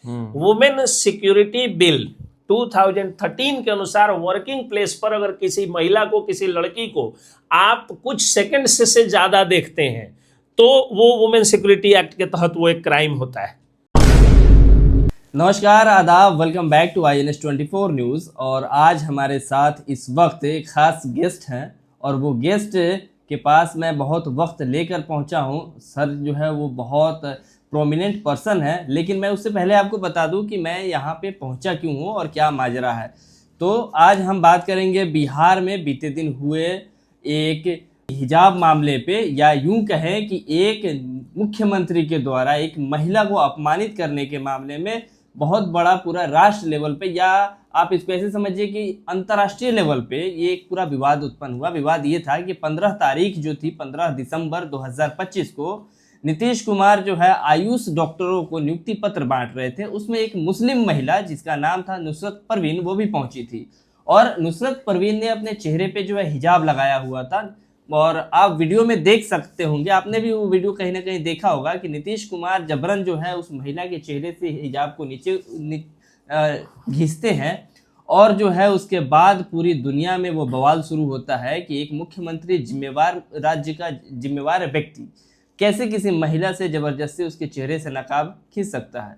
Women security bill 2013 के अनुसार working place पर अगर किसी महिला को, किसी लड़की को आप कुछ सेकंड से ज्यादा देखते हैं तो वो वुमेन सिक्योरिटी एक्ट के तहत वो एक क्राइम होता है। नमस्कार, आदाब, welcome back to INS24 news. और आज हमारे साथ इस वक्त एक खास गेस्ट हैं और वो गेस्ट के पास मैं बहुत वक्त लेकर पहुंचा हूं। सर जो है वो बहुत प्रोमिनेंट पर्सन है, लेकिन मैं उससे पहले आपको बता दूं कि मैं यहां पे पहुंचा क्यों हूं और क्या माजरा है। तो आज हम बात करेंगे बिहार में बीते दिन हुए एक हिजाब मामले पे, या यूं कहें कि एक मुख्यमंत्री के द्वारा एक महिला को अपमानित करने के मामले में बहुत बड़ा पूरा राष्ट्र लेवल पे, या आप इसको ऐसे समझिए कि अंतर्राष्ट्रीय लेवल पे ये एक पूरा विवाद उत्पन्न हुआ। विवाद ये था कि 15 तारीख जो थी, 15 दिसंबर 2025 को नीतीश कुमार जो है आयुष डॉक्टरों को नियुक्ति पत्र बांट रहे थे। उसमें एक मुस्लिम महिला जिसका नाम था नुसरत परवीन, वो भी पहुंची थी। और नुसरत परवीन ने अपने चेहरे पे जो है हिजाब लगाया हुआ था। और आप वीडियो में देख सकते होंगे, आपने भी वो वीडियो कहीं ना कहीं देखा होगा कि नीतीश कुमार जबरन जो है उस महिला के चेहरे से हिजाब को नीचे घिसते हैं। और जो है उसके बाद पूरी दुनिया में वो बवाल शुरू होता है कि एक मुख्यमंत्री, जिम्मेवार राज्य का जिम्मेवार व्यक्ति कैसे किसी महिला से जबरदस्ती उसके चेहरे से नकाब खींच सकता है।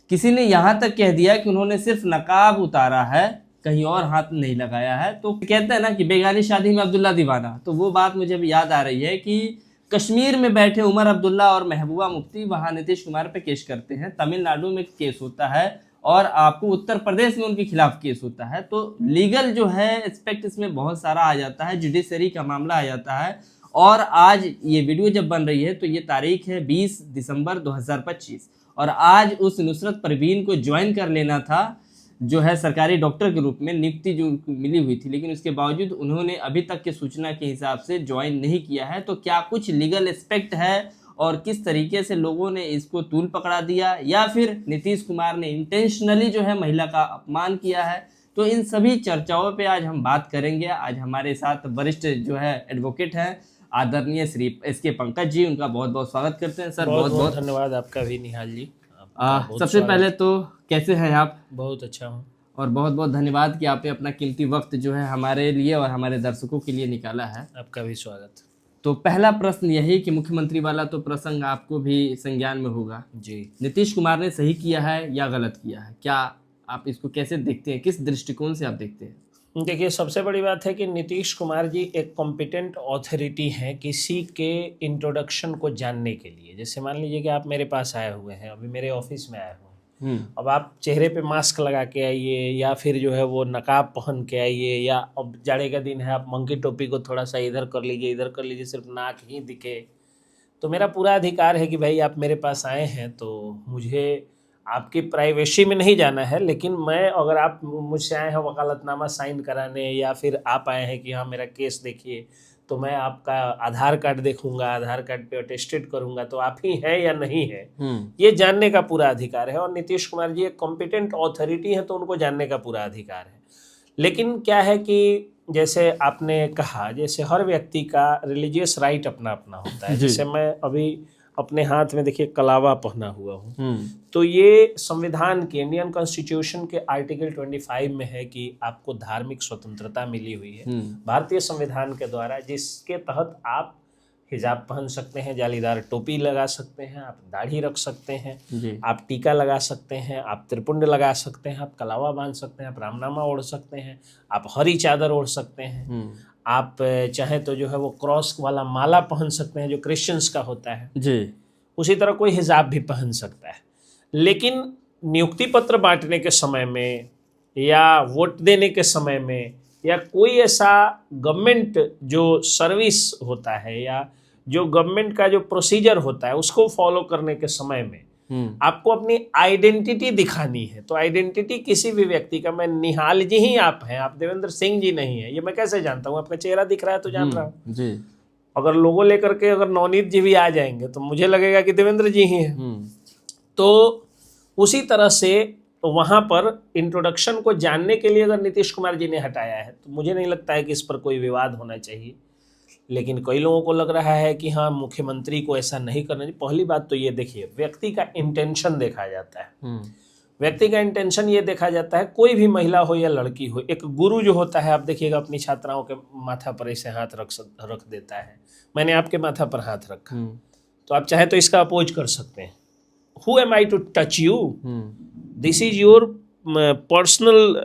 किसी ने यहाँ तक कह दिया कि उन्होंने सिर्फ नकाब उतारा है, कहीं और हाथ नहीं लगाया है। तो कहते हैं ना कि बेगानी शादी में अब्दुल्ला दीवाना, तो वो बात मुझे अभी याद आ रही है कि कश्मीर में बैठे उमर अब्दुल्ला और महबूबा मुफ्ती वहाँ नीतीश कुमार पे केस करते हैं, तमिलनाडु में केस होता है और आपको उत्तर प्रदेश में उनके खिलाफ केस होता है। तो लीगल जो है एस्पेक्ट इसमें बहुत सारा आ जाता है, जुडिशरी का मामला आ जाता है। और आज ये वीडियो जब बन रही है तो ये तारीख है 20 दिसंबर 2025 और आज उस नुसरत परवीन को ज्वाइन कर लेना था, जो है सरकारी डॉक्टर के रूप में नियुक्ति जो मिली हुई थी, लेकिन उसके बावजूद उन्होंने अभी तक के सूचना के हिसाब से ज्वाइन नहीं किया है। तो क्या कुछ लीगल एस्पेक्ट है और किस तरीके से लोगों ने इसको तूल पकड़ा दिया, या फिर नीतीश कुमार ने इंटेंशनली जो है महिला का अपमान किया है, तो इन सभी चर्चाओं पे आज हम बात करेंगे। आज हमारे साथ वरिष्ठ जो है एडवोकेट हैं, आदरणीय श्री SK पंकज जी, उनका बहुत बहुत स्वागत करते हैं। सर बहुत बहुत धन्यवाद आपका भी निहाल जी। सबसे पहले तो कैसे हैं आप? बहुत अच्छा हूँ। और बहुत बहुत धन्यवाद कि आपने अपना कीमती वक्त जो है हमारे लिए और हमारे दर्शकों के लिए निकाला है। आपका भी स्वागत। तो पहला प्रश्न यही कि मुख्यमंत्री वाला तो प्रसंग आपको भी संज्ञान में होगा जी, नीतीश कुमार ने सही किया है या गलत किया है? क्या आप इसको कैसे देखते हैं, किस दृष्टिकोण से आप देखते हैं? देखिए, सबसे बड़ी बात है कि नीतीश कुमार जी एक कॉम्पिटेंट ऑथोरिटी हैं किसी के इंट्रोडक्शन को जानने के लिए। जैसे मान लीजिए कि आप मेरे पास आए हुए हैं, अभी मेरे ऑफिस में आए हुए हैं, अब आप चेहरे पे मास्क लगा के आइए या फिर जो है वो नकाब पहन के आइए, या अब जाड़े का दिन है आप मंकी टोपी को थोड़ा सा इधर कर लीजिए, इधर कर लीजिए, सिर्फ नाक ही दिखे, तो मेरा पूरा अधिकार है कि भाई आप मेरे पास आए हैं तो मुझे आपकी प्राइवेसी में नहीं जाना है। लेकिन मैं, अगर आप मुझसे आए हैं वकालतनामा साइन कराने, या फिर आप आए हैं कि हाँ मेरा केस देखिए, तो मैं आपका आधार कार्ड देखूंगा, आधार कार्ड पे अटेस्टेड करूंगा तो आप ही हैं या नहीं है, ये जानने का पूरा अधिकार है। और नीतीश कुमार जी एक कॉम्पिटेंट ऑथोरिटी है तो उनको जानने का पूरा अधिकार है। लेकिन क्या है कि जैसे आपने कहा, जैसे हर व्यक्ति का रिलीजियस राइट अपना अपना होता है। जैसे मैं अभी अपने हाथ में देखिए कलावा पहना हुआ हूँ, तो ये संविधान के, इंडियन कॉन्स्टिट्यूशन के आर्टिकल 25 में है कि आपको धार्मिक स्वतंत्रता मिली हुई है भारतीय संविधान के द्वारा, जिसके तहत आप हिजाब पहन सकते हैं, जालीदार टोपी लगा सकते हैं, आप दाढ़ी रख सकते हैं, आप टीका लगा सकते हैं, आप त्रिपुंड लगा सकते हैं, आप कलावा बांध सकते हैं, आप रामनामा ओढ़ सकते हैं, आप हरी चादर ओढ़ सकते हैं, आप चाहें तो जो है वो क्रॉस वाला माला पहन सकते हैं जो क्रिश्चियंस का होता है जी। उसी तरह कोई हिजाब भी पहन सकता है। लेकिन नियुक्ति पत्र बांटने के समय में या वोट देने के समय में, या कोई ऐसा गवर्नमेंट जो सर्विस होता है या जो गवर्नमेंट का जो प्रोसीजर होता है उसको फॉलो करने के समय में आपको अपनी आइडेंटिटी दिखानी है। तो आइडेंटिटी किसी भी व्यक्ति का, मैं निहाल जी ही आप हैं, आप देवेंद्र सिंह जी नहीं है, ये मैं कैसे जानता हूँ? आपका चेहरा दिख रहा है तो जान रहा हूँ जी। अगर लोगो लेकर के अगर नवनीत जी भी आ जाएंगे तो मुझे लगेगा कि देवेंद्र जी ही हैं। तो उसी तरह से वहां पर इंट्रोडक्शन को जानने के लिए अगर नीतीश कुमार जी ने हटाया है तो मुझे नहीं लगता है कि इस पर कोई विवाद होना चाहिए। लेकिन कई लोगों को लग रहा है कि हाँ मुख्यमंत्री को ऐसा नहीं करना चाहिए। पहली बात तो ये देखिए, व्यक्ति का इंटेंशन देखा जाता है। व्यक्ति का इंटेंशन ये देखा जाता है, कोई भी महिला हो या लड़की हो। एक गुरु जो होता है, आप देखिएगा अपनी छात्राओं के माथा पर ऐसे हाथ रख देता है। मैंने आपके माथा पर हाथ रखा, तो आप चाहे तो इसका अपोज कर सकते हैं। Who am I to touch you? This is your personal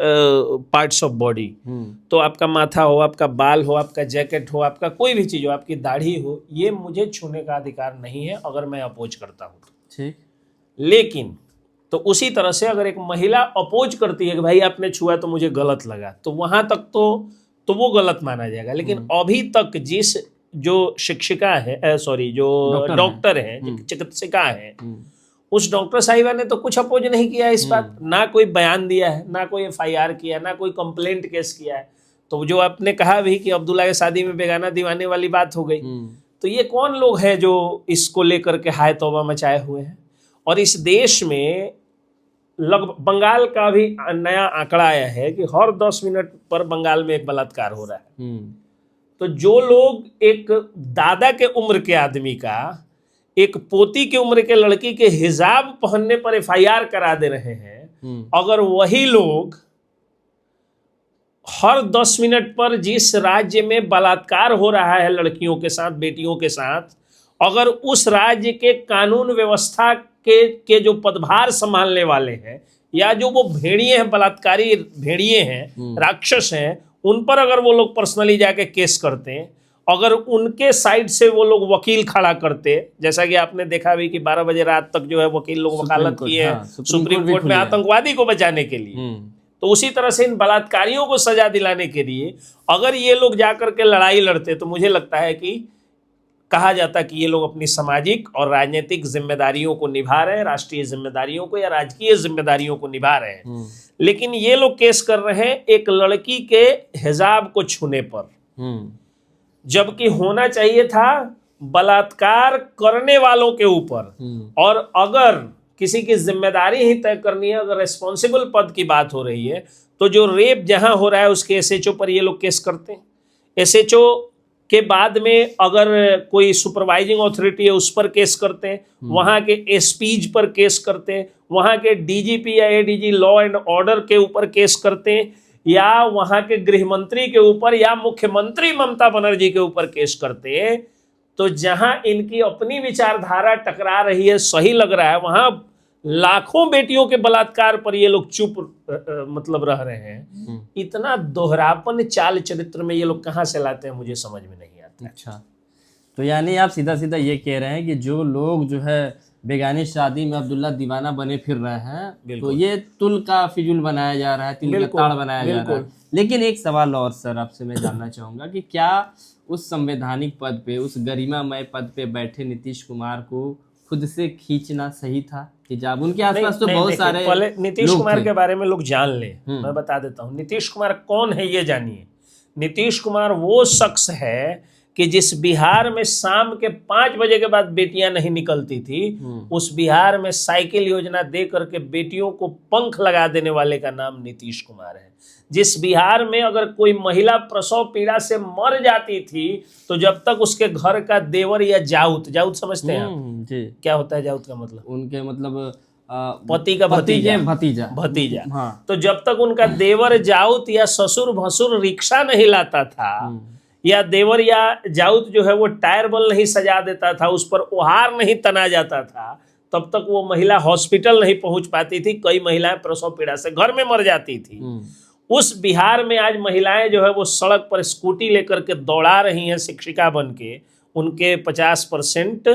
parts of body. तो आपका माथा हो, आपका बाल हो, आपका जैकेट हो, आपका कोई भी चीज़ हो, आपकी दाढ़ी हो, ये मुझे छूने का अधिकार नहीं है अगर मैं अपोज करता हूँ तो। ठीक। लेकिन तो उसी तरह से अगर एक महिला अपोज करती है कि भाई आपने छुआ तो मुझे गलत लगा, तो वहां तक तो वो गलत माना जाएगा। लेकिन अभी तक जिस जो शिक्षिका है, सॉरी, जो डॉक्टर है, चिकित्सिका है, उस डॉक्टर साहिबा ने तो कुछ अपोज नहीं किया इस बात, ना कोई बयान दिया है, ना कोई FIR किया, ना कोई कंप्लेंट केस किया है। तो जो आपने कहा भी कि अब्दुल्ला के शादी में बेगाना दीवाने वाली बात हो गई, तो ये कौन लोग हैं जो इसको लेकर के हाय तौबा मचाए हुए हैं? और इस देश में लगभग, बंगाल का भी नया आंकड़ा आया है कि हर 10 मिनट पर बंगाल में एक बलात्कार हो रहा है। तो जो लोग एक दादा के उम्र के आदमी का एक पोती की उम्र के लड़की के हिजाब पहनने पर FIR करा दे रहे हैं, अगर वही लोग हर 10 मिनट पर जिस राज्य में बलात्कार हो रहा है लड़कियों के साथ, बेटियों के साथ, अगर उस राज्य के कानून व्यवस्था के जो पदभार संभालने वाले हैं, या जो वो भेड़िए हैं, बलात्कारी भेड़िए हैं, राक्षस हैं, उन पर अगर वो लोग पर्सनली जाके केस करते हैं, अगर उनके साइड से वो लोग वकील खड़ा करते, जैसा कि आपने देखा भी कि 12 बजे रात तक जो है वकील लोग वकालत किए हैं सुप्रीम कोर्ट में आतंकवादी को बचाने के लिए, तो उसी तरह से इन बलात्कारियों को सजा दिलाने के लिए अगर ये लोग जाकर के लड़ाई लड़ते, तो मुझे लगता है कि कहा जाता कि ये लोग अपनी सामाजिक और राजनीतिक जिम्मेदारियों को निभा रहे हैं, राष्ट्रीय जिम्मेदारियों को या राजकीय जिम्मेदारियों को निभा रहे हैं। लेकिन ये लोग केस कर रहे हैं एक लड़की के हिजाब को छूने पर, जबकि होना चाहिए था बलात्कार करने वालों के ऊपर। और अगर किसी की जिम्मेदारी ही तय करनी है, अगर रिस्पॉन्सिबल पद की बात हो रही है, तो जो रेप जहां हो रहा है उसके SHO पर ये लोग केस करते हैं। SHO के बाद में अगर कोई सुपरवाइजिंग अथॉरिटी है उस पर केस करते हैं, वहां के SPs पर केस करते हैं, वहां के DGP या ADG लॉ एंड ऑर्डर के ऊपर केस करते हैं, या वहां के गृह मंत्री के ऊपर या मुख्यमंत्री ममता बनर्जी के ऊपर केस करते हैं। तो जहां इनकी अपनी विचारधारा टकरा रही है, सही लग रहा है, वहां लाखों बेटियों के बलात्कार पर ये लोग चुप मतलब रह रहे हैं। इतना दोहरापन चाल चरित्र में ये लोग कहाँ से लाते हैं, मुझे समझ में नहीं आता। अच्छा, तो यानी आप सीधा सीधा ये कह रहे हैं कि जो लोग जो है बेगानी शादी में अब्दुल्ला दीवाना बने फिर रहे हैं, तो ये तुल का फिजूल बनाया जा रहा है, तिल का ताड़ बनाया जा रहा है। लेकिन एक सवाल और सर आपसे मैं जानना चाहूंगा कि क्या उस संवैधानिक पद पे, उस गरिमामय पद पे बैठे नीतीश कुमार को खुद से खींचना सही था? हिजाब उनके आसपास तो बहुत सारे पहले नीतीश कुमार के बारे में लोग जान ले, मैं बता देता हूँ नीतीश कुमार कौन है ये जानिए। नीतीश कुमार वो शख्स है कि जिस बिहार में शाम के 5 बजे के बाद बेटियां नहीं निकलती थी, उस बिहार में साइकिल योजना दे करके बेटियों को पंख लगा देने वाले का नाम नीतीश कुमार है। जिस बिहार में अगर कोई महिला प्रसव पीड़ा से मर जाती थी, तो जब तक उसके घर का देवर या जाउत समझते हैं आप? जी। क्या होता है जाउत का मतलब? उनके मतलब पति का भतीजा। हाँ। तो जब तक उनका देवर जाउत या ससुर भसुर रिक्शा नहीं लाता था, या देवर या जाउत जो है वो टायर बल नहीं सजा देता था, उस पर ओहार नहीं तना जाता था, तब तक वो महिला हॉस्पिटल नहीं पहुंच पाती थी। कई महिलाएं प्रसव पीड़ा से घर में मर जाती थी। उस बिहार में आज महिलाएं जो है वो सड़क पर स्कूटी लेकर के दौड़ा रही हैं शिक्षिका बन के, उनके 50%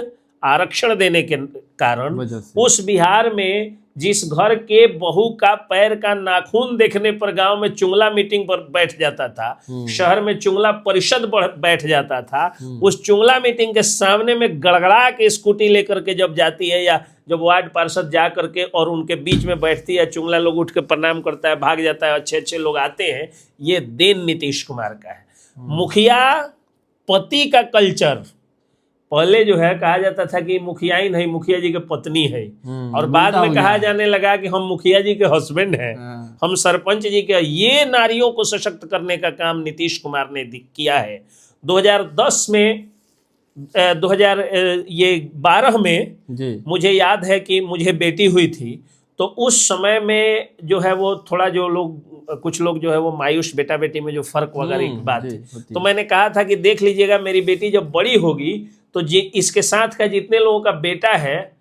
आरक्षण देने के कारण। उस बिहार में जिस घर के बहू का पैर का नाखून देखने पर गांव में चुंगला मीटिंग पर बैठ जाता था, शहर में चुंगला परिषद बैठ जाता था, उस चुंगला मीटिंग के सामने में गड़गड़ा के स्कूटी लेकर के जब जाती है, या जब वार्ड पार्षद जा करके और उनके बीच में बैठती है, चुंगला लोग उठ के प्रणाम करता है, भाग जाता है, अच्छे अच्छे लोग आते हैं। ये देन नीतीश कुमार का है। मुखिया पति का कल्चर पहले जो है कहा जाता था कि मुखिया ही नहीं, मुखिया जी के पत्नी है, और बाद में कहा जाने लगा कि हम मुखिया जी के हस्बैंड हैं, हम सरपंच जी के। ये नारियों को सशक्त करने का काम नीतीश कुमार ने किया है। 2010 में 2012 में मुझे याद है कि मुझे बेटी हुई थी, तो उस समय में जो है वो थोड़ा जो लोग कुछ लोग जो है वो मायूस बेटा बेटी में जो फर्क वगैरह की बात थी, तो मैंने कहा था कि देख लीजिएगा मेरी बेटी जब बड़ी होगी तो इसके साथ का जितने लोगों का बेटा है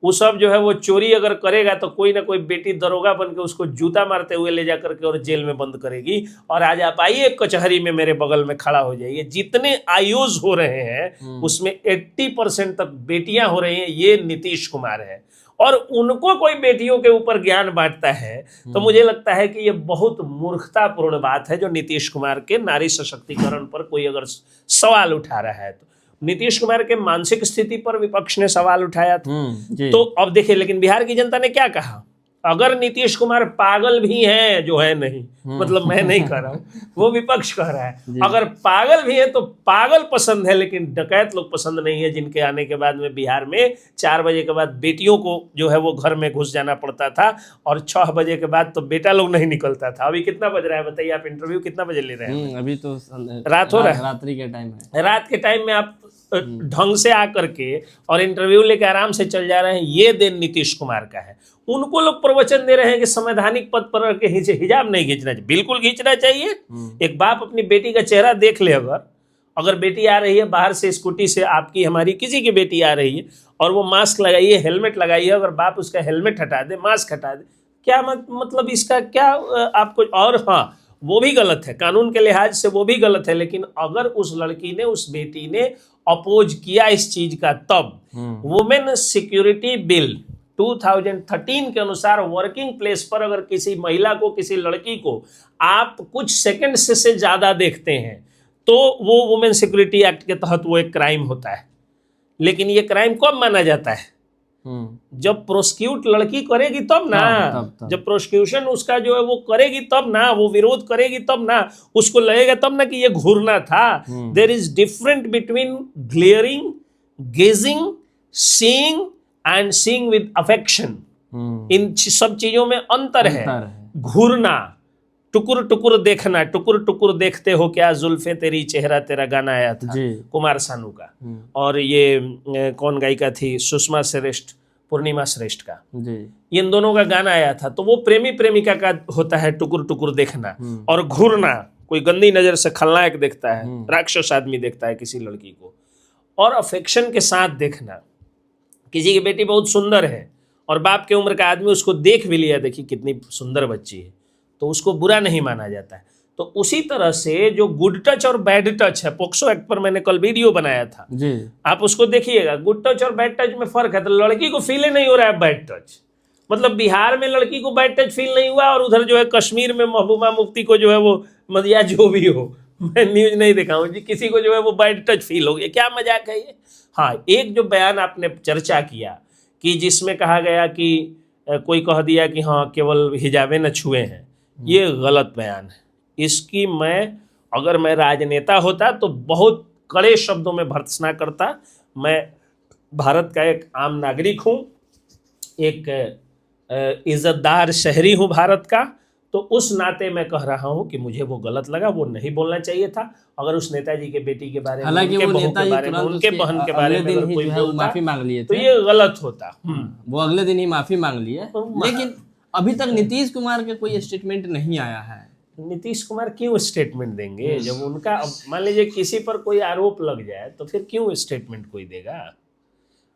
वो सब जो है वो चोरी अगर करेगा तो कोई ना कोई बेटी दरोगा बन के उसको जूता मारते हुए ले जा करके और जेल में बंद करेगी, और आज आप आइए कचहरी में मेरे बगल में खड़ा हो जाइए। जितने आयुष हो रहे हैं उसमें 80% तक बेटियां हो रही हैं, ये नीतीश कुमार है। और उनको कोई बेटियों के ऊपर ज्ञान बांटता है तो मुझे लगता है कि ये बहुत मूर्खतापूर्ण बात है जो नीतीश कुमार के नारी सशक्तिकरण पर कोई अगर सवाल उठा रहा है। तो नीतीश कुमार के मानसिक स्थिति पर विपक्ष ने सवाल उठाया था। तो अब देखिए, लेकिन बिहार की जनता ने क्या कहा, अगर नीतीश कुमार पागल भी हैं, जो है नहीं, मतलब मैं नहीं कह रहा हूं, वो विपक्ष कह रहा है, अगर पागल भी है तो पागल पसंद है लेकिन डकैत लोग पसंद नहीं है, जिनके आने के बाद में बिहार में 4 बजे के बाद बेटियों को जो है वो घर में घुस जाना पड़ता था और 6 बजे के बाद तो बेटा लोग नहीं निकलता था। अभी कितना बज रहा है बताइए, आप इंटरव्यू कितना बजे ले रहे हैं? अभी तो रात हो रहा है, रात्रि के टाइम है। रात के टाइम में आप ढंग से आकर के और इंटरव्यू लेके आराम से चल जा रहे हैं, ये दिन नीतीश कुमार का है। उनको लोग प्रवचन दे रहे हैं कि संवैधानिक पद पर के हिजाब नहीं खींचना चाहिए। बिल्कुल खींचना चाहिए। एक बाप अपनी बेटी का चेहरा देख ले, अगर बेटी आ रही है बाहर से स्कूटी से, आपकी हमारी किसी की बेटी आ रही है और वो मास्क लगाइए, हेलमेट लगाइए, अगर बाप उसका हेलमेट हटा दे, मास्क हटा दे, क्या मतलब इसका क्या आपको? और हाँ, वो भी गलत है, कानून के लिहाज से वो भी गलत है, लेकिन अगर उस लड़की ने, उस बेटी ने अपोज किया इस चीज का, तब वुमेन सिक्योरिटी बिल 2013 के अनुसार वर्किंग प्लेस पर अगर किसी महिला को, किसी लड़की को आप कुछ सेकंड से ज्यादा देखते हैं तो वो वुमेन सिक्योरिटी एक्ट के तहत वो एक क्राइम होता है। लेकिन ये क्राइम कब माना जाता है? जब प्रोसिक्यूट लड़की करेगी तब ना, जब प्रोसिक्यूशन उसका जो है वो करेगी तब ना, वो विरोध करेगी तब ना, उसको लगेगा तब ना कि ये घूरना था। There is different between glaring, gazing, seeing and seeing with affection. इन सब चीजों में अंतर है। घूरना, टुकुर टुकुर देखना, टुकुर टुकुर देखते हो क्या जुल्फे तेरी, चेहरा तेरा गाना आया था कुमार सानू का, और ये कौन गायिका थी, सुषमा श्रेष्ठ, पूर्णिमा श्रेष्ठ का, इन दोनों का गाना आया था। तो वो प्रेमी प्रेमिका का होता है टुकुर टुकुर देखना, और घूरना कोई गंदी नजर से खलनायक देखता है, राक्षस आदमी देखता है किसी लड़की को। और अफेक्शन के साथ देखना, किसी की बेटी बहुत सुंदर है और बाप के उम्र का आदमी उसको देख भी लिया, देखिए कितनी सुंदर बच्ची है, तो उसको बुरा नहीं माना जाता है। तो उसी तरह से जो गुड टच और बैड टच है, पोक्सो एक्ट पर मैंने कल वीडियो बनाया था जी, आप उसको देखिएगा। गुड टच और बैड टच में फर्क है। तो लड़की को फील नहीं हो रहा है बैड टच, मतलब बिहार में लड़की को बैड टच फील नहीं हुआ, और उधर जो है कश्मीर में महबूबा मुफ्ती को जो है वो, या जो भी हो, मैं न्यूज नहीं देखा हूँ जी, किसी को जो है वो बैड टच फील हो गया। क्या मजाक है ये? हाँ, एक जो बयान आपने चर्चा किया कि जिसमें कहा गया कि कोई कह दिया कि हाँ केवल हिजाबे न छुए हैं, ये गलत बयान है। इसकी अगर मैं राजनेता होता तो बहुत कड़े शब्दों में भर्त्सना करता। मैं भारत का एक आम नागरिक हूँ, एक इज्जतदार शहरी हूँ भारत का, तो उस नाते मैं कह रहा हूँ कि मुझे वो गलत लगा, वो नहीं बोलना चाहिए था। अगर उस नेताजी के बेटी के बारे में, उनके बहू के बारे में, उनके बहन के बारे में अगर कोई बोलता माफी मांग लिए तो ये गलत होता। वो अगले दिन ही माफी मांग ली है, लेकिन अभी तक नीतीश कुमार का कोई स्टेटमेंट नहीं आया है। नीतीश कुमार क्यों स्टेटमेंट देंगे? जब उनका, मान लीजिए किसी पर कोई आरोप लग जाए तो फिर क्यों स्टेटमेंट कोई देगा?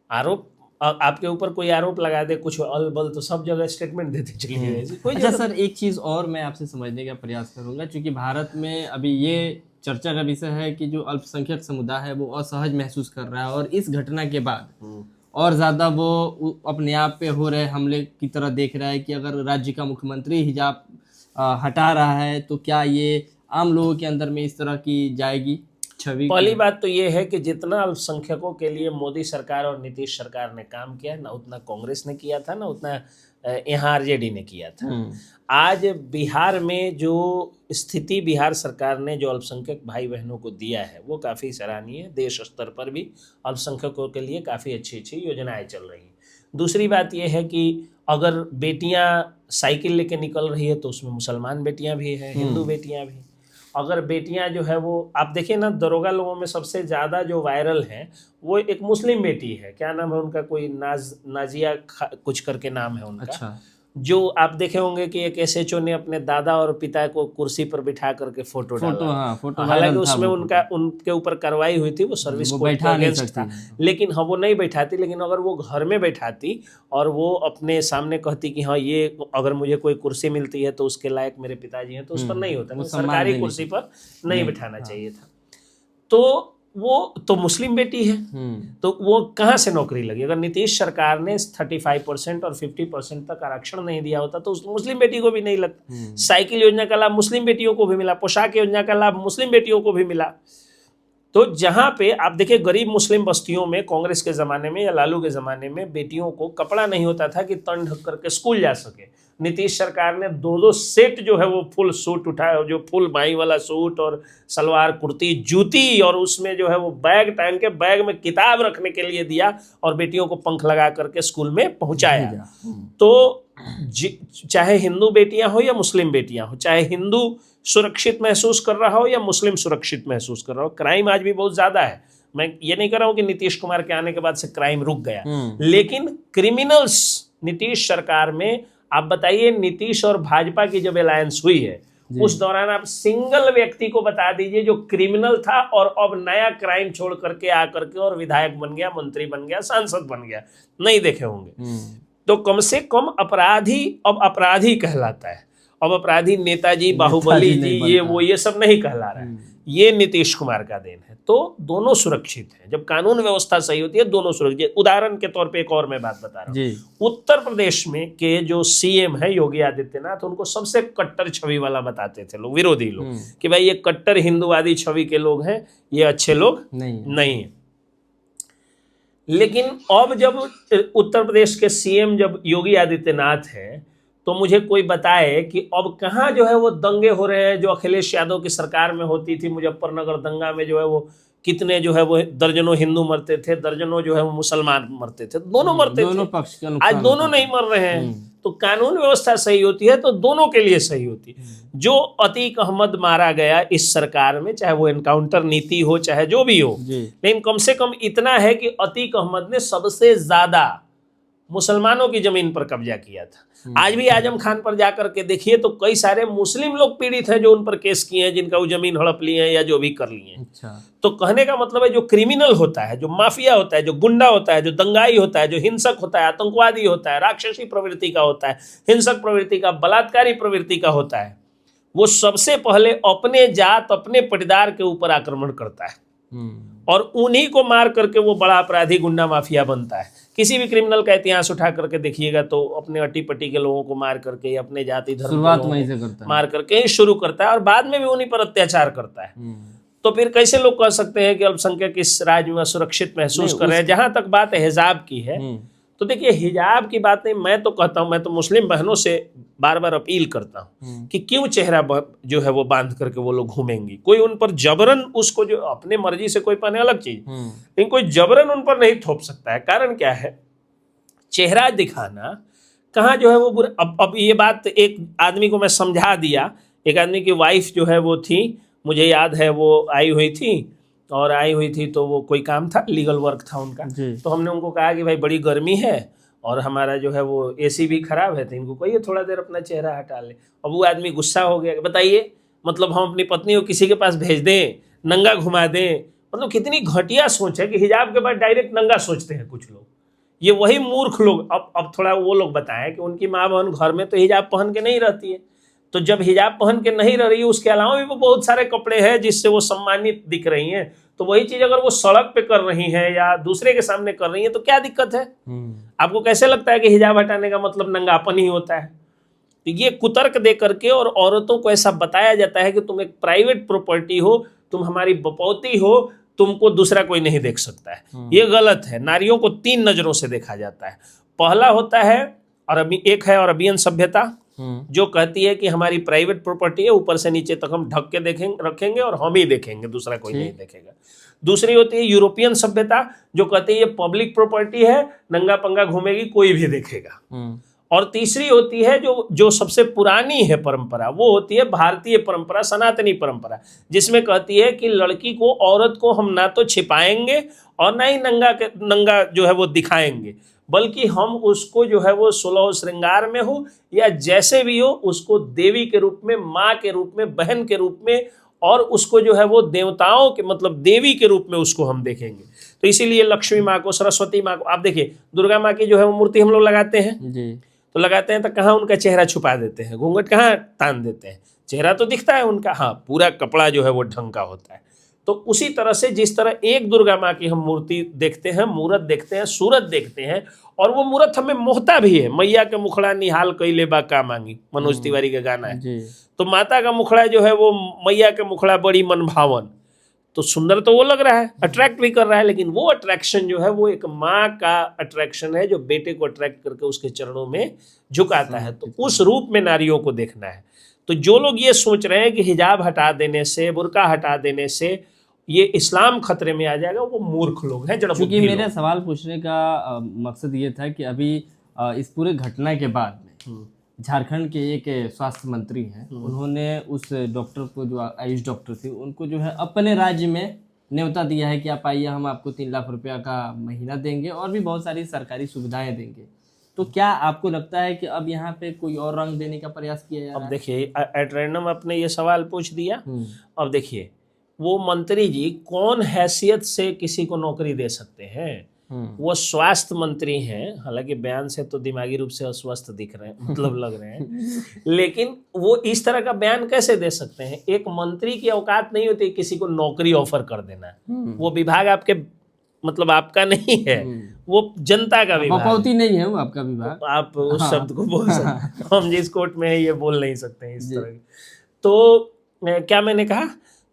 आरोप, आपके ऊपर कोई आरोप लगा दे कुछ अलबल, तो सब जगह स्टेटमेंट देते चलिए। अच्छा सर, एक चीज़ और मैं आपसे समझने का प्रयास करूंगा, क्योंकि भारत में अभी ये चर्चा का विषय है कि जो अल्पसंख्यक समुदाय है वो असहज महसूस कर रहा है, और इस घटना के बाद और ज़्यादा वो अपने आप पे हो रहे हमले की तरह देख रहा है कि अगर राज्य का मुख्यमंत्री हिजाब हटा रहा है तो क्या ये आम लोगों के अंदर में इस तरह की जाएगी छवि? पहली बात तो ये है कि जितना अल्पसंख्यकों के लिए मोदी सरकार और नीतीश सरकार ने काम किया, ना उतना कांग्रेस ने किया था, ना उतना यहाँ आरजेडी ने किया था। आज बिहार में जो स्थिति बिहार सरकार ने जो अल्पसंख्यक भाई बहनों को दिया है वो काफ़ी सराहनीय है। देश स्तर पर भी अल्पसंख्यकों के लिए काफ़ी अच्छी अच्छी योजनाएं चल रही हैं। दूसरी बात यह है कि अगर बेटियां साइकिल लेके निकल रही है तो उसमें मुसलमान बेटियां भी हैं, हिंदू बेटियां भी। अगर बेटियां जो है वो, आप देखिए ना, दरोगा लोगों में सबसे ज़्यादा जो वायरल हैं वो एक मुस्लिम बेटी है, क्या नाम है उनका, कोई नाजिया कुछ करके नाम है उनका। अच्छा। जो आप देखे होंगे कि एक एसएचओ ने अपने दादा और पिता को कुर्सी पर बिठा करके फोटो डाला। हाँ, फोटो हालांकि वायरल था उसमें वो उनके ऊपर कार्रवाई हुई थी, वो सर्विस वो कोड के बैठा नहीं अगेंस्ट था, सकती। लेकिन हाँ वो नहीं बैठाती। लेकिन अगर वो घर में बैठाती और वो अपने सामने कहती कि हाँ ये अगर मुझे कोई कुर्सी मिलती है तो उसके लायक मेरे पिताजी हैं, तो उस पर नहीं होता, वो सम्मान सरकारी देने कुर्सी पर नहीं बिठाना चाहिए था। तो वो तो मुस्लिम बेटी है, तो वो कहाँ से नौकरी लगी? अगर नीतीश सरकार ने 35% और 50% तक आरक्षण नहीं दिया होता तो उस मुस्लिम बेटी को भी नहीं लगता। साइकिल योजना का लाभ मुस्लिम बेटियों को भी मिला, पोशाक योजना का लाभ मुस्लिम बेटियों को भी मिला। तो जहां पे आप देखिए गरीब मुस्लिम बस्तियों में कांग्रेस के ज़माने में या लालू के ज़माने में बेटियों को कपड़ा नहीं होता था कि तन ढक करके स्कूल जा सके। नीतीश सरकार ने 2-2 सेट जो है वो फुल सूट उठाया, जो फुल बाई वाला सूट और सलवार कुर्ती जूती, और उसमें जो है वो बैग टांग के बैग में किताब रखने के लिए दिया और बेटियों को पंख लगा करके स्कूल में पहुंचाया। तो चाहे हिंदू बेटियां हो या मुस्लिम बेटियां हो, चाहे हिंदू सुरक्षित महसूस कर रहा हो या मुस्लिम सुरक्षित महसूस कर रहा हो, क्राइम आज भी बहुत ज्यादा है। मैं ये नहीं कर रहा हूं कि नीतीश कुमार के आने के बाद से क्राइम रुक गया, लेकिन क्रिमिनल्स नीतीश सरकार में, आप बताइए नीतीश और भाजपा की जब अलायंस हुई है उस दौरान आप सिंगल व्यक्ति को बता दीजिए जो क्रिमिनल था और अब नया क्राइम छोड़ करके आकर के और विधायक बन गया, मंत्री बन गया, सांसद बन गया, नहीं देखे होंगे। तो कम से कम अपराधी अब अपराधी कहलाता है। अब अपराधी नेताजी, बाहुबली जी, ये वो ये सब नहीं कहला रहा है। ये नीतीश कुमार का देन है। तो दोनों सुरक्षित हैं। जब कानून व्यवस्था सही होती है दोनों सुरक्षित। उदाहरण के तौर पे एक और मैं बात बता रहा हूँ, उत्तर प्रदेश में के जो सीएम है योगी आदित्यनाथ, उनको सबसे कट्टर छवि वाला बताते थे लोग, विरोधी लोग, कि भाई ये कट्टर हिंदुवादी छवि के लोग हैं, ये अच्छे लोग नहीं है। लेकिन अब जब उत्तर प्रदेश के सीएम जब योगी आदित्यनाथ है, तो मुझे कोई बताए कि अब कहाँ जो है वो दंगे हो रहे हैं जो अखिलेश यादव की सरकार में होती थी। मुजफ्फरनगर दंगा में जो है वो कितने जो है वो दर्जनों हिंदू मरते थे, दर्जनों जो है वो मुसलमान मरते थे, दोनों मरते थे। पक्ष के आज दोनों नहीं मर रहे हैं। तो कानून व्यवस्था सही होती है तो दोनों के लिए सही होती है। जो अतीक अहमद मारा गया इस सरकार में, चाहे वो एनकाउंटर नीति हो चाहे जो भी हो, लेकिन कम से कम इतना है कि अतीक अहमद ने सबसे ज्यादा मुसलमानों की जमीन पर कब्जा किया था। आज भी आजम खान पर जाकर के देखिए तो कई सारे मुस्लिम लोग पीड़ित हैं जो उन पर केस किए हैं, जिनका वो जमीन हड़प लिए हैं या जो भी कर लिए हैं। तो कहने का मतलब है जो क्रिमिनल होता है, जो माफिया होता है, जो गुंडा होता है, जो दंगाई होता है, जो हिंसक होता है, आतंकवादी होता है, राक्षसी प्रवृत्ति का होता है, हिंसक प्रवृत्ति का, बलात्कारी प्रवृत्ति का होता है, वो सबसे पहले अपने जात अपने पटीदार के ऊपर आक्रमण करता है और उन्हीं को मार करके वो बड़ा अपराधी गुंडा माफिया बनता है। किसी भी क्रिमिनल का इतिहास उठा करके देखिएगा तो अपने अटी पट्टी के लोगों को मार करके, अपने जाति धर्म शुरुआत वहीं से करता है, मार करके शुरू करता है और बाद में भी उन्हीं पर अत्याचार करता है। तो फिर कैसे लोग कह सकते हैं कि अल्पसंख्यक इस राज्य में सुरक्षित महसूस कर रहे हैं? जहां तक बात हिजाब की है, तो देखिए हिजाब की बात नहीं, मैं तो कहता हूं, मैं तो मुस्लिम बहनों से बार बार अपील करता हूं कि क्यों चेहरा जो है वो बांध करके वो लोग घूमेंगी। कोई उन पर जबरन, उसको जो अपने मर्जी से कोई पहने अलग चीज, लेकिन कोई जबरन उन पर नहीं थोप सकता है। कारण क्या है? चेहरा दिखाना कहाँ जो है वो बुरा। अब ये बात एक आदमी को मैं समझा दिया। एक आदमी की वाइफ जो है वो थी, मुझे याद है, वो आई हुई थी तो वो कोई काम था, लीगल वर्क था उनका। तो हमने उनको कहा कि भाई बड़ी गर्मी है और हमारा जो है वो एसी भी खराब है, तो इनको कहिए थोड़ा देर अपना चेहरा हटा ले। अब वो आदमी गुस्सा हो गया, बताइए मतलब हम अपनी पत्नी को किसी के पास भेज दें, नंगा घुमा दें? मतलब कितनी घटिया सोच है कि हिजाब के बाद डायरेक्ट नंगा सोचते हैं कुछ लोग। ये वही मूर्ख लोग। अब थोड़ा वो लोग बताएं कि उनकी माँ बहन घर में तो हिजाब पहन के नहीं रहती है, तो जब हिजाब पहन के नहीं रह रही है, उसके अलावा भी वो बहुत सारे कपड़े हैं जिससे वो सम्मानित दिख रही हैं। तो वही चीज अगर वो सड़क पे कर रही हैं या दूसरे के सामने कर रही हैं तो क्या दिक्कत है? आपको कैसे लगता है कि हिजाब हटाने का मतलब नंगापन ही होता है? तो ये कुतर्क दे करके और औरतों को ऐसा बताया जाता है कि तुम एक प्राइवेट प्रॉपर्टी हो, तुम हमारी बपौती हो, तुमको दूसरा कोई नहीं देख सकता है। ये गलत है। नारियों को 3 नजरों से देखा जाता है। पहला होता है एक है अरबियन सभ्यता जो कहती है कि हमारी प्राइवेट प्रॉपर्टी है, ऊपर से नीचे तक हम ढक के रखेंगे और हम ही देखेंगे, दूसरा कोई नहीं देखेगा। दूसरी होती है यूरोपियन सभ्यता जो कहती है ये पब्लिक प्रॉपर्टी है, नंगा पंगा घूमेगी कोई भी देखेगा। और तीसरी होती है जो सबसे पुरानी है परंपरा, वो होती है भारतीय परंपरा, सनातनी परंपरा, जिसमें कहती है कि लड़की को, औरत को हम ना तो छिपाएंगे और ना ही नंगा जो है वो दिखाएंगे, बल्कि हम उसको जो है वो 16 श्रृंगार में हो या जैसे भी हो, उसको देवी के रूप में, माँ के रूप में, बहन के रूप में, और उसको जो है वो देवताओं के मतलब देवी के रूप में उसको हम देखेंगे। तो इसीलिए लक्ष्मी माँ को, सरस्वती माँ को, आप देखिए दुर्गा माँ की जो है वो मूर्ति हम लोग लगाते हैं जी। तो लगाते हैं तो कहाँ उनका चेहरा छुपा देते हैं, घूंघट कहाँ तान देते हैं, चेहरा तो दिखता है उनका, हाँ पूरा कपड़ा जो है वो ढंग का होता है। तो उसी तरह से जिस तरह एक दुर्गा माँ की हम मूर्ति देखते हैं, मूरत देखते हैं, सूरत देखते हैं, और वो मूरत हमें मोहता भी है। मैया के मुखड़ा निहाल कैले बा का मांगी, मनोज तिवारी का गाना है। जी। तो माता का मुखड़ा जो है वो मैया के मुखड़ा बड़ी मन भावन, तो सुंदर तो वो लग रहा है, अट्रैक्ट भी कर रहा है, लेकिन वो अट्रैक्शन जो है वो एक माँ का अट्रैक्शन है जो बेटे को अट्रैक्ट करके उसके चरणों में झुकाता है। तो उस रूप में नारियों को देखना है। तो जो लोग ये सोच रहे हैं कि हिजाब हटा देने से, बुर्का हटा देने से ये इस्लाम खतरे में आ जाएगा, वो मूर्ख लोग हैं, जड़ा क्योंकि बुद्धि मेरा लोग। सवाल पूछने का मकसद ये था कि अभी इस पूरे घटना के बाद में झारखंड के एक स्वास्थ्य मंत्री हैं, उन्होंने उस डॉक्टर को, जो आयुष डॉक्टर थे, उनको जो है अपने राज्य में न्योता दिया है कि आप आइए, हम आपको 3 लाख रुपया का महीना देंगे और भी बहुत सारी सरकारी सुविधाएं देंगे। तो क्या आपको लगता है कि अब यहाँ पे कोई और रंग देने का प्रयास किया जा रहा है? अब देखिए एट रैंडम आपने ये सवाल पूछ दिया। हम्म। अब देखिए वो मंत्री जी कौन हैसियत से किसी को नौकरी दे सकते हैं? वो स्वास्थ्य मंत्री हैं, हालांकि बयान से तो दिमागी रूप से अस्वस्थ दिख रहे हैं, मतलब लग रहे हैं, लेकिन वो इस तरह का बयान कैसे दे सकते हैं? एक मंत्री की औकात नहीं होती किसी को नौकरी ऑफर कर देना। वो विभाग आपके मतलब आपका नहीं है, वो जनता का विभाग है। बपौती नहीं है वो आपका विभाग। आप उस शब्द को बोल सकते हैं, हम जिस कोर्ट में है ये बोल नहीं सकते हैं इस तरह की। तो क्या मैंने कहा,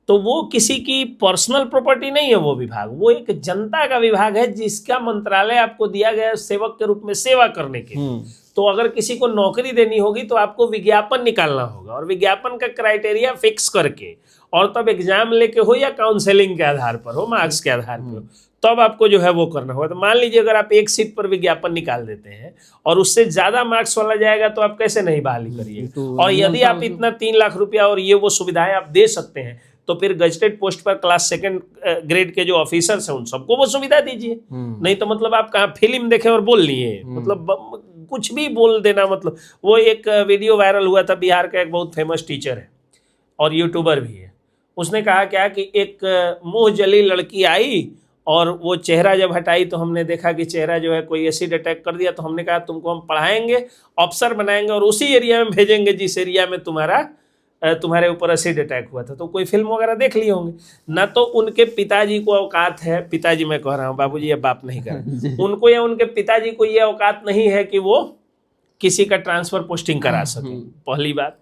तो वो किसी की पर्सनल प्रॉपर्टी नहीं है वो विभाग, वो एक जनता का विभाग है जिसका मंत्रालय आपको दिया गया है सेवक के रूप में सेवा करने के लिए। तो अगर किसी को नौकरी देनी होगी तो आपको विज्ञापन निकालना होगा, और विज्ञापन का क्राइटेरिया फिक्स करके, और तब एग्जाम लेके हो या काउंसलिंग के आधार पर हो, मार्क्स के आधार पर हो, तब आपको जो है वो करना होगा। तो मान लीजिए अगर आप एक सीट पर विज्ञापन निकाल देते हैं और उससे ज्यादा मार्क्स वाला जाएगा तो आप कैसे नहीं बहाली करिएगा? और यदि आप इतना 3 लाख रुपया और ये वो सुविधाएं आप दे सकते हैं तो फिर गजटेड पोस्ट पर क्लास 2nd ग्रेड के जो ऑफिसर्स हैं उन सबको वो सुविधा दीजिए। नहीं तो मतलब आप कहाँ फिल्म देखें और बोल लिए, मतलब कुछ भी बोल देना। मतलब वो एक वीडियो वायरल हुआ था, बिहार का एक बहुत फेमस टीचर है और यूट्यूबर भी है, उसने कहा क्या कि एक मुंह जली लड़की आई और वो चेहरा जब हटाई तो हमने देखा कि चेहरा जो है कोई एसिड अटैक कर दिया। तो हमने कहा तुमको हम पढ़ाएंगे, अफसर बनाएंगे और उसी एरिया में भेजेंगे जिस एरिया में तुम्हारे ऊपर एसिड अटैक हुआ था। तो कोई फिल्म वगैरह देख लिए होंगे ना। तो उनके पिताजी को औकात है, पिताजी मैं कह रहा हूँ, बाबूजी या बाप नहीं कर उनको, या उनके पिताजी को ये औकात नहीं है कि वो किसी का ट्रांसफर पोस्टिंग करा सके, पहली बात।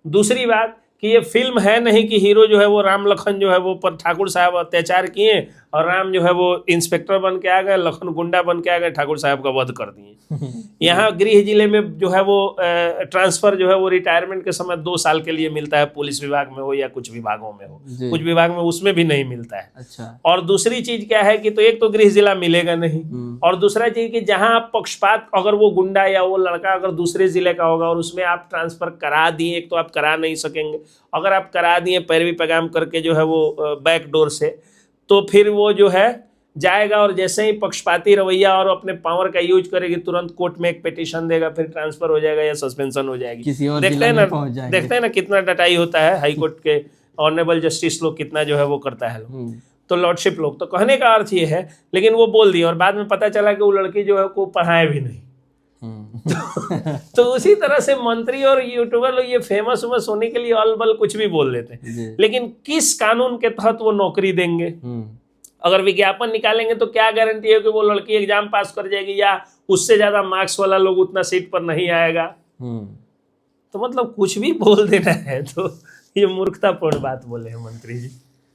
दूसरी बात कि ये फिल्म है नहीं कि हीरो जो है वो राम लखन जो है वो पर ठाकुर साहब अत्याचार किए और राम जो है वो इंस्पेक्टर बन के आ गए, लखन गुंडा बन के आ गए, ठाकुर साहब का वध कर दिए। यहाँ गृह जिले में जो है वो ट्रांसफर जो है वो रिटायरमेंट के समय 2 साल के लिए मिलता है, पुलिस विभाग में हो या कुछ विभागों में हो, कुछ विभाग में उसमें भी नहीं मिलता है। अच्छा। और दूसरी चीज क्या है कि तो एक तो गृह जिला मिलेगा नहीं, और दूसरा चीज कि जहां आप पक्षपात, अगर वो गुंडा या वो लड़का अगर दूसरे जिले का होगा और उसमें आप ट्रांसफर करा दिए, एक तो आप करा नहीं सकेंगे, अगर आप करा दिए पैरवी पैगाम करके जो है वो बैक डोर से, तो फिर वो जो है जाएगा और जैसे ही पक्षपाती रवैया और अपने पावर का यूज करेगी तुरंत कोर्ट में एक पिटीशन देगा, फिर ट्रांसफर हो जाएगा या सस्पेंशन हो जाएगी। किसी और देखते हैं ना कितना डटाई होता है हाई कोर्ट के ऑनरेबल जस्टिस लोग, कितना जो है वो करता है लोग, तो लॉर्डशिप लोग। तो कहने का अर्थ ये है, लेकिन वो बोल दिए और बाद में पता चला कि वो लड़की जो है को पढ़ाए भी नहीं। तो उसी तरह से मंत्री और यूट्यूबर लोग ये फेमस उमस होने के लिए अलबल कुछ भी बोल देते हैं, लेकिन किस कानून के तहत वो नौकरी देंगे? अगर विज्ञापन निकालेंगे तो क्या गारंटी है कि वो लड़की एग्जाम पास कर जाएगी या उससे ज्यादा मार्क्स वाला लोग उतना सीट पर नहीं आएगा? तो मतलब कुछ भी बोल देना है, तो ये मूर्खतापूर्ण बात बोले हैं मंत्री जी।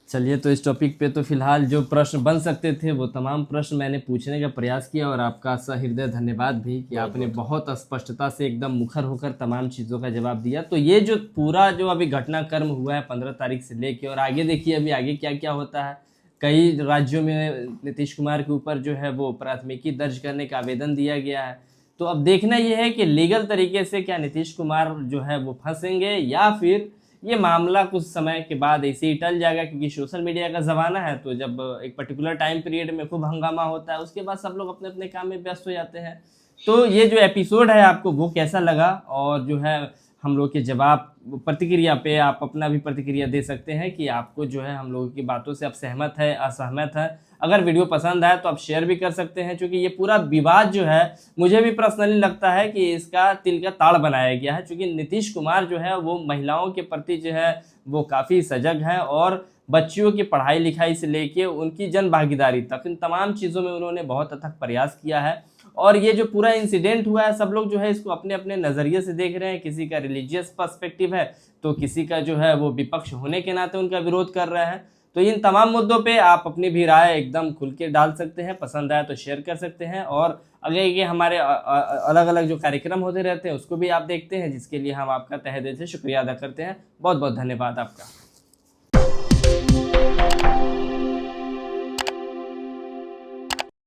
चलिए, तो इस टॉपिक पे तो फिलहाल जो प्रश्न बन सकते थे वो तमाम प्रश्न मैंने पूछने का प्रयास किया, और आपका सहृदय धन्यवाद भी कि आपने बहुत स्पष्टता से एकदम मुखर होकर तमाम चीज़ों का जवाब दिया। तो ये जो पूरा जो अभी घटनाक्रम हुआ है 15 तारीख से लेके, और आगे देखिए अभी आगे क्या क्या होता है। कई राज्यों में नीतीश कुमार के ऊपर जो है वो प्राथमिकी दर्ज करने का आवेदन दिया गया है। तो अब देखना ये है कि लीगल तरीके से क्या नीतीश कुमार जो है वो फंसेंगे या फिर ये मामला कुछ समय के बाद ऐसे ही टल जाएगा, क्योंकि सोशल मीडिया का ज़माना है। तो जब एक पर्टिकुलर टाइम पीरियड में खूब हंगामा होता है, उसके बाद सब लोग अपने अपने काम में व्यस्त हो जाते हैं। तो ये जो एपिसोड है आपको वो कैसा लगा, और जो है हम लोग के जवाब प्रतिक्रिया पे आप अपना भी प्रतिक्रिया दे सकते हैं कि आपको जो है हम लोगों की बातों से आप सहमत है, असहमत है। अगर वीडियो पसंद आए तो आप शेयर भी कर सकते हैं, क्योंकि ये पूरा विवाद जो है मुझे भी पर्सनली लगता है कि इसका तिल का ताड़ बनाया गया है, क्योंकि नीतीश कुमार जो है वो महिलाओं के प्रति जो है वो काफ़ी सजग हैं, और बच्चियों की पढ़ाई लिखाई से लेके उनकी जन भागीदारी तक इन तमाम चीज़ों में उन्होंने बहुत अथक प्रयास किया है। और ये जो पूरा इंसिडेंट हुआ है, सब लोग जो है इसको अपने अपने नज़रिए से देख रहे हैं। किसी का रिलीजियस पर्सपेक्टिव है, तो किसी का जो है वो विपक्ष होने के नाते उनका विरोध कर रहा है। तो इन तमाम मुद्दों पे आप अपनी भी राय एकदम खुल के डाल सकते हैं, पसंद आए तो शेयर कर सकते हैं। और अगर ये हमारे अलग अलग जो कार्यक्रम होते रहते हैं उसको भी आप देखते हैं, जिसके लिए हम आपका तहे दिल से शुक्रिया अदा करते हैं। बहुत बहुत धन्यवाद आपका।